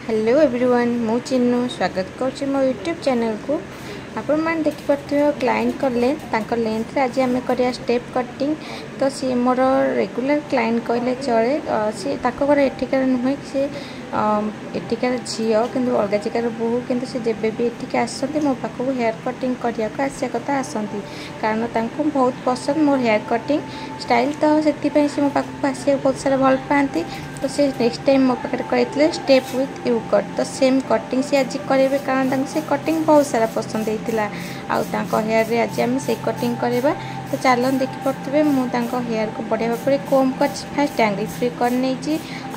Hello everyone मु चिन्नु स्वागत कर मो यूट्यूब चैनल को आपण मैंने देखिपे क्लाइंट लेंथ लेंथ आज आम कर स्टेप कटिंग तो सी मोर रेगुलर क्लाइंट कहले चले सी घर एठिकार नुहे सी एठिकार झी कि अलग जगार बोहू कि जब भी एठिक आसती मो पाक हेयर कटिंग करने को आसा कथा आसती कारण बहुत पसंद मोर हेयर कटिंग स्टाइल तो से मो पाक आसा बहुत सारा भल पाती तो से नेक्स्ट टाइम मो पाखे कहते स्टेप विथ यू कट तो सेम कटिंग से आज करेंगे कारण से कटिंग बहुत सारा पसंद होता आउ हेयर रे आज आम से कटिंग करवा तो चलन देखिपे मुझे हेयर को बढ़िया भाव में कोम कर फास्ट एंगल फ्री करने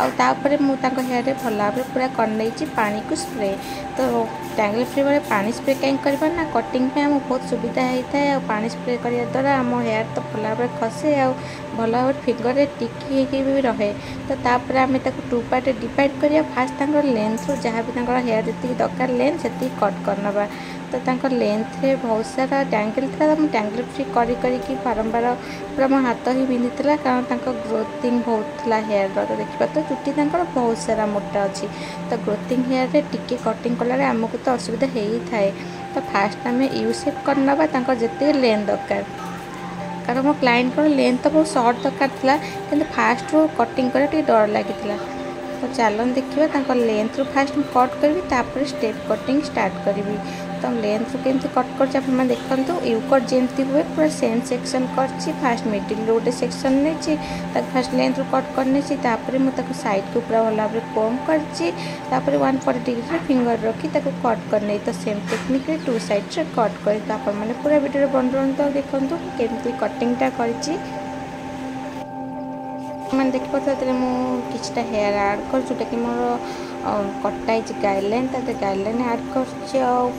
आउे मुझे हेयर रे भल भाव पूरा करने पानी को स्प्रे तो टैंगल फ्री वाले पानी स्प्रे कहीं करवा ना कटिंग पे आम बहुत सुविधा होता है पानी स्प्रे करने द्वारा आम हेयर तो भल भाव खसे आ भल भाव फिंगर रे टिकी भी रहे तो तापर आम टू पार्ट डिवाइड करिया फास्ट लेंथ रू जहाँ भी हेयर जी दरकार लेंथ से कट करनवा तो लेंथ रे बहुत सारा टैंगल था टैंगल फ्री करी बारंबार पूरा मो हाथ ही बिंधुला कारण ग्रोथिंग बहुत था हेयर तो देखा तो चुटी बहुत सारा मोटा अच्छी तो ग्रोथिंग हेयर रे टिके कटिंग कला आमको तो असुविधा हो थाए तो फास्ट आम यू सेप करनवा जिते लेंथ दरकार कारण मो क्लाइंट को लेंथ तो बहुत सर्ट दरकार था कि फास्ट रू कटिंग कर डर लगी तो चलन देखिए लेंथ रू फास्ट कट करी स्टेप कटिंग स्टार्ट करी तो लेंथ रू केमती कट कर देखते यू कट जमती हुए पूरा सेम सेक्शन कर फास्ट मिडिल गोटे सेक्शन नहीं फास्ट लेंथ रू कट करने मुझे साइड को पूरा भल भाव कोम कर 140 डिग्री फिंगर रखी कट करने तो सेम टेक्निक टू साइड रे कट कर तो आप पूरा वीडियो बन रहा देखूँ केमती कटिंगटा कर मैंने देखिए मुझे हेयर आड कर जोटा कि मोर कटाई गाइडलाइन गाइडलाइन आड कर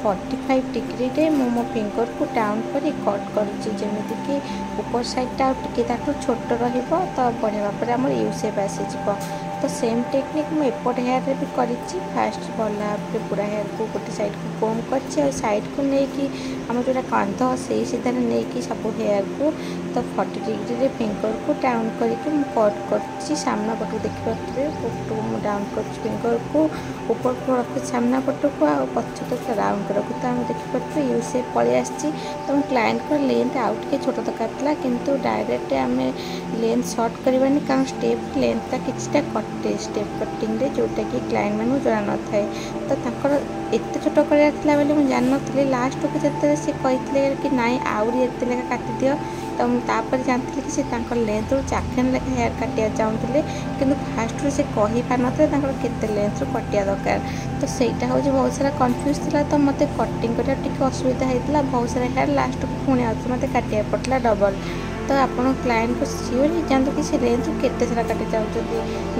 45 डिग्री रे मो फिंगर को डाउन कर कट करमती कि ऊपर साइडटा टे छोट रहिबो तो बढ़िया भाव में आम यू सेप आसीज तो सेम टेक्निक मुझे एपट हेयर रे भी करी फास्ट भल भाव पूरा हेयर को गोटे साइड को कोम कर साइड को लेकिन आम जो कांध से सीधार नहीं सब हेयर को तो 40 डिग्री रे फिंगर को डाउन करके कट कर सामना पटू देखिए पटू डाउन कर फिंगर को ऊपर को रखी सामना पट को आ पछ तक राउंड कर रखू तो आम देखिए यू सेप पलि आसी तो क्लाइंट को लेंथ आउ टे छोट दरकार किंतु डायरेक्ट आम लेंथ सर्ट करवानी कारण स्टेप लेंथटा किछटा कटे स्टेप कटिंग रे जोटा कि क्लाइंट मानू जना न थाए तो एत छोट कराला बोले मुझे जान नी लास्ट को जिते से कहते कि नाई आउरी एत लेखा काटी दियो तो मुझे जानती कि लेंथ रू चाखेन लेखा हेयर काटिया चाहूँगे कि फास्ट से कही पार के लेंथ रू कटिया दरकार तो सहीटा हूँ बहुत सारा कन्फ्यूज था तो मत कटिंग कर असुविधा होता बहुत सारा हेयर लास्ट को पुणी आते मत काटिया पड़ता डबल तो आपन क्लाइंट को सियोर ही जानते कि लेंथ रू केते सारा काटी चाहते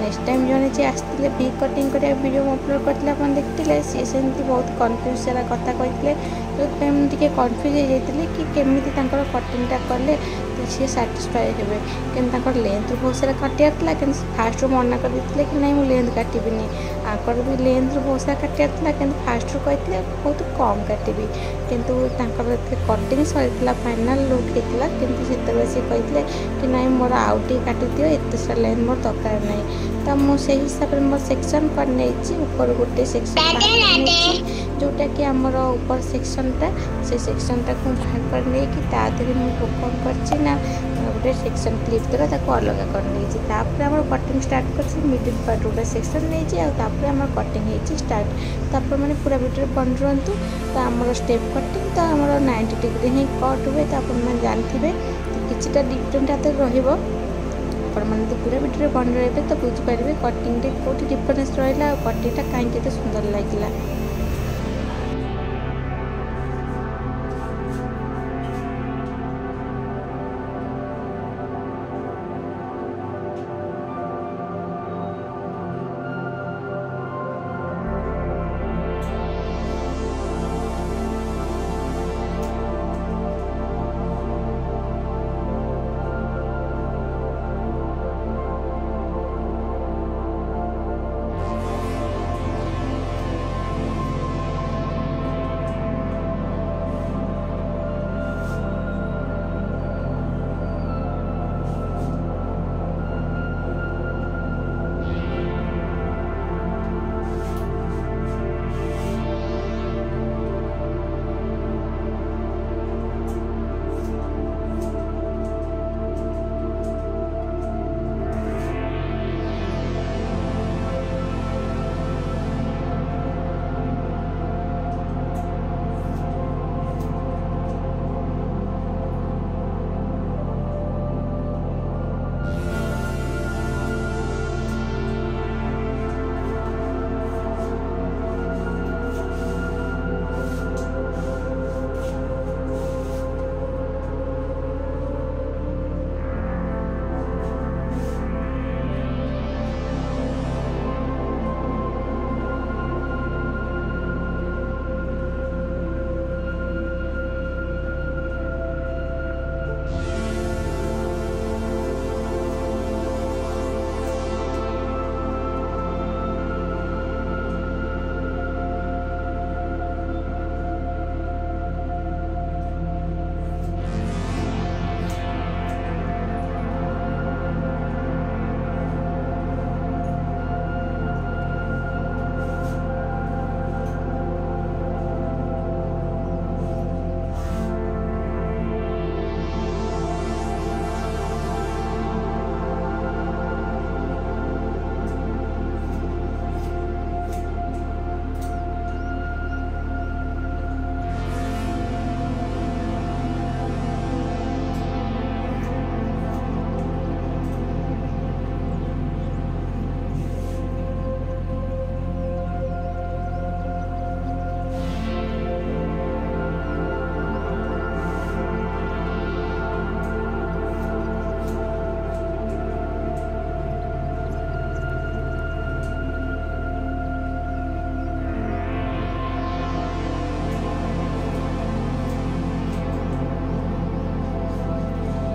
नेक्स्ट टाइम जो जी आसते भी कटिंग कर वीडियो अपलोड करते देखते सी सेमती बहुत कन्फ्यूज सारा कथा कहते जो मुझे कन्फ्यूज हो जाती कि केमी कटिंगटा कले तो सी साटिस्फाए हे कि लेंथ बहुत सारा काटियार कि फास्ट रू मना कर देते कि नहीं मुझे लेंथ काटबी आकर भी लेंथ रू बहुत सारा काटियार कि फास्ट रू कहते बहुत कम काटबी किंतु कटिंग सरी फाइनाल लुक होता कि से कहते कि नहीं मोर आउ टे काटी दियो एत सारा लेंथ मोर दरकार नहीं तो मुझे हिसाब से मोर सेक्शन कर नहीं ऊपर गोटे सेक्शन जोटा कि आमर ऊपर सेक्शनटा से सेक्शनटा को बाहर कर नहीं कि मुझे कौन करना गोटे सेक्शन क्लिप द्वारा अलग कर आम कटिंग स्टार्ट कर मिडिल पार्ट गोटे सेक्शन नहीं आम कटिंग हो स्टार्ट तो मैंने पूरा वीडियो बन रुहतु तो आम स्टेप कटिंग तो आम 90 डिग्री ही कट हुए तो आप जानते किसी डिफरेन्ट हाथ रहा मैंने तो पूरा वीडियो बन रहे तो बुझीपारे कटिंग कौट डिफरेन्स रहा कटिंगटा कहीं सुंदर लगे।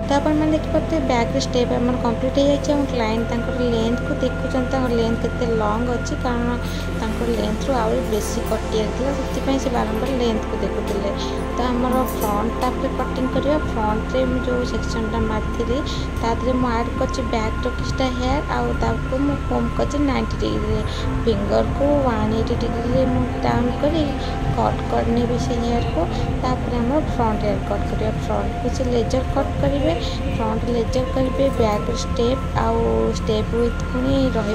तो आपने देखिए बैक स्टेप आम कंप्लीट हो जाए क्लाइंट लेंथ को देखुं लेंथ के लंग अच्छी कारण लेंथ रू आहुरी बेसी कटिया से बारंबार लेंथ को देखुले। तो आमर फ्रंट टापे कटिंग करवा फ्रंट में जो सेक्शनटा मारी तादे मुझे आड कर बैक किछटा हेयर आउ मु कोम कर 90 डिग्री फिंगर को 180 डिग्री डाउन कर कट करने भी से हेयर को तापर आम फ्रंट हेयर कट करवा फ्रंट को से लेजर कट करेंगे फ्रंट लेजर करेंगे बैक स्टेप आउ स्टेप विथ पुणी रु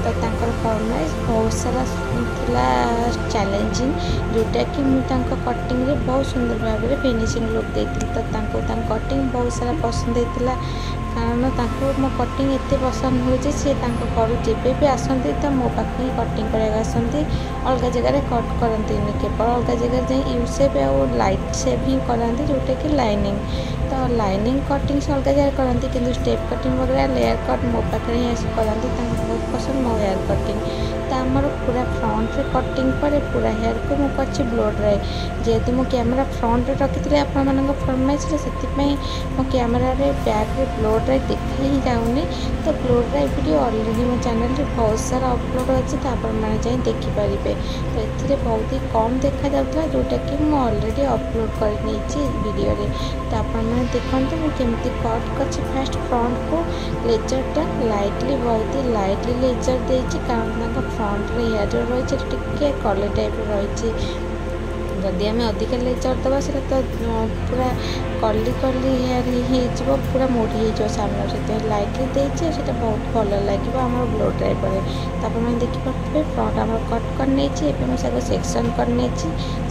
तो फॉर्माइज बहुत सारा थिला चैलेंजिंग जोटा कि मुझे कटिंग रे बहुत सुंदर भाव में फिनिशिंग लुक देती तो कटिंग बहुत सारा पसंद होता कारण मो कटिंग एत पसंद हो घर जब भी आसती तो मो पाखे ही कटिंग कराया आसती अलग जगह कट करती केवल अलग जगह जाए यू सेप और लाइट सेप ही कराती जोटा कि लाइनिंग तो लाइनिंग कटिंग से अलग जगह करती कि स्टेप कटिंग वगैरह लेयर कट मो पाखे ही आस करती बहुत पसंद मो हेयर कटिंग तो आमर पूरा फ्रंट रे कटिंग पर पूरा हेयर को मुझे ब्लो ड्राई जेहेतु मो कैमेरा फ्रंट रे रखी थी आपण फरमाइश से मो कैमेरा रे बैक रे ब्लो ड्राई देखा ही जाऊनी तो ब्लो ड्राई वीडियो ऑलरेडी मो चैनल रे बहुत सारा अपलोड अच्छी तो आपण मैंने जाए देखिपारे तो ये बहुत ही कम देखा जाता जोटा कि मुझे ऑलरेडी अपलोड कर वीडियो रे तो आपण मैंने देखते मुझे केमती कट कर फास्ट फ्रंट को लेजरटा लाइटली बहुत ही लाइटली लेजर देती कारण फ्रंट रे हेयर रही टे कले टाइप रही जदि आम अधिक लेजर दबा से तो पूरा कली कली हेयर हो पूरा मोड़ी हो सामने से लाइटली देचे से बहुत भल लगे आम ब्लो ड्राई पर तो आप देखिए फ्रंट आम कट कर सेक्शन कर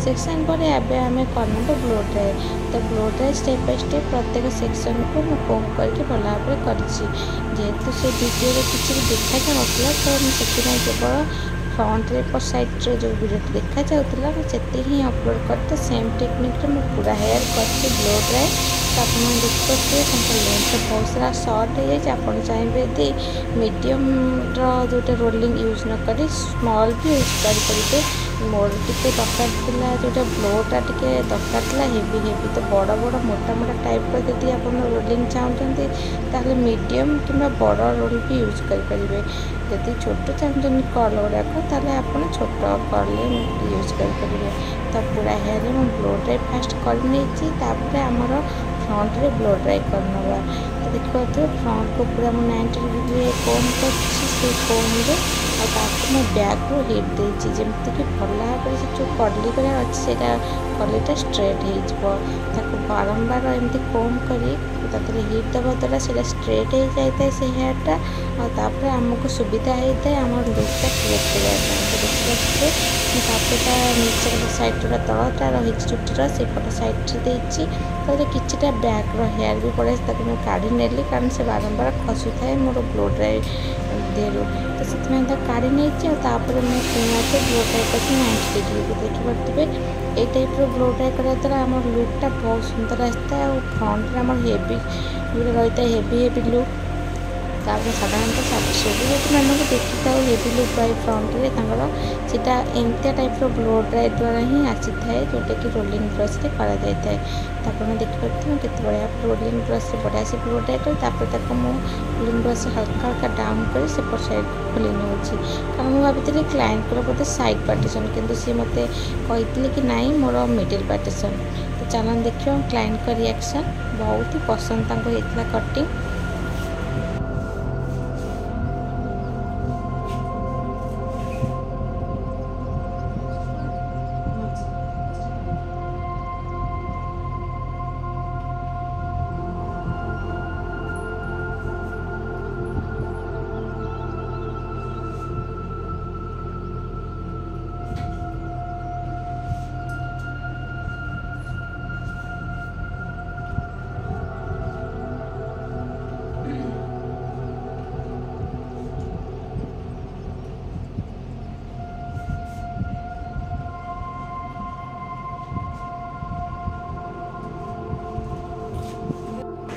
सेक्शन पर आम करना ब्लो ड्राई तो blow dry step by step प्रत्येक सेक्शन को मुझे कोम करके भल भाव कर जेहेतु से वीडियो किसी देखा जाऊला तो मुझे केवल फ्रंट रे साइड रे जो वीडियो देखा जाऊला मुझे ही अपलोड करते सेम टेक्निक रे पूरा हेयर करके ब्लो ड्राई तो आप देखिए लेंथ बहुत सारा सर्ट हो जाए आप चाहिए यदि मीडियम जोटा रोलिंग यूज न कर स्मॉल भी यूज करेंगे मोर टे दरकार था जोटा ब्लोटा टे दरकार था हेवी हेवी तो बड़ बड़ मोटा मोटा टाइप जब आप रोलिंग चाहते ताहले मीडियम कि बड़ रोल भी यूज करेंगे जदि छोट चाहते कर्ल गुड़ाक ताहले आप छोट कर्ल यूज करेंगे तो पूरा हेयर में ब्लो ड्राई फास्ट कर आमर फ्रंट रे ब्लो ड्राई करना तो देखिए फ्रंट को पूरा 90 डिग्री कोम कर कोम्रे मैं बैक रू हिट देती जमीक भल भाव से जो कर्ली कर अच्छे कर्लीटा स्ट्रेट हो बारंबार एमती कोम कर हिट दबा द्वारा से स्ट्रेट हो जाए से हेयरटा और आमको सुविधा होता है आम लुकटा क्रिएट करने देखिए नीचे साइड जो तलटा रही चुटीर सेपट साइड से किसी बैक हेयर भी पड़े मुझे काढ़ी नेली कारण से बारंबार खसु थाए मोर ब्लो ड्राई देहरु तो से काढ़ी नहीं तापर मुझे ब्लो ड्राई कर 90 डिग्री को देखिपे ये टाइप ब्लो ड्राई करने द्वारा आम लुकटा बहुत सुंदर आसता है और फ्रंट आम हेवी रही है हेवी हेवी लुक साधारणतः सेलिब्रिटी मानक देखी था हेवी लुक बाय फ्रंट में सीटा एमती टाइप ब्लो ड्राई द्वारा ही आसी था जोटा कि रोलिंग ब्रश से करा जाए तो आप देखिए केते बढ़िया रोलिंग ब्रश से बढ़िया से ब्लो ड्राई कर मुझे रोलिंग ब्रश हल्का हल्का डाउन कर सेपट साइड खोली नौ कारण मुझे भाई क्लाइंट को बोलते साइड पार्टीशन किंतु सी मत कही कि नाई मोर मिडिल पार्टीशन तो चलन देखिए क्लाइंट का रिएक्शन बहुत ही पसंद होता कटिंग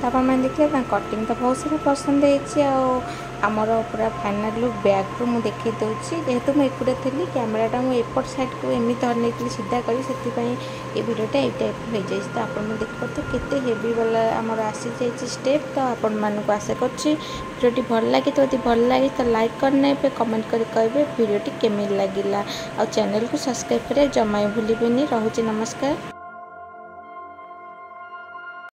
आप देखिए कटिंग तो बहुत सारा पसंद है आमर पूरा फाइनाल लुक बैक रू मुझे देखी दूसरी जेहेतु मुझे एकुटे थी कैमेराटा मुझे एपट साइड को एमती धरनी सीधा करी से ये वीडियोटा ये टाइप हो जाए तो आप देखते केते हेवी वाला आमर आसी जाइए स्टेप तो आपण मानक आशा करुँची वीडियोटी भल लगी तो यदि भल लगी तो लाइक करने कमेंट कर कहे वीडियोटी केमी लगिला आ चैनल को सब्सक्राइब करें जमा भूलें। रोचे नमस्कार।